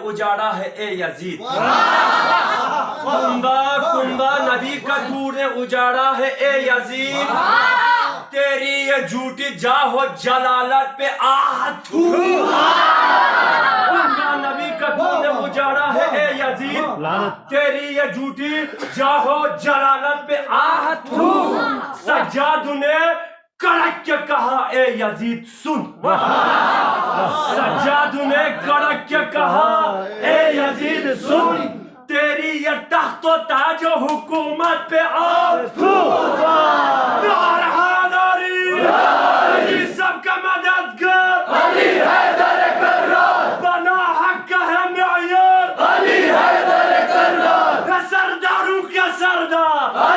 उजाड़ा है ए यजीद। कुंदा कुंदा नबी का तूने उजाड़ा है ए यजीद। तेरी ये झूठी जाहो जलालत पे आहू। कुंदा नबी का तूने उजाड़ा है ए यजीद। तेरी ये झूठी जाहो जलालत पे आहू। सज्जाद ने कड़क के कहा ए यजीद सुन। सज्जाद ने कड़क के कहा ए यजीद सुन। तेरी ये तख्तो ताजो हुकूमत पे आहू। सबका मददगार अली हैदर कर्रार। बना हक है मेयार अली हैदर कर्रार। सरदारों का सरदार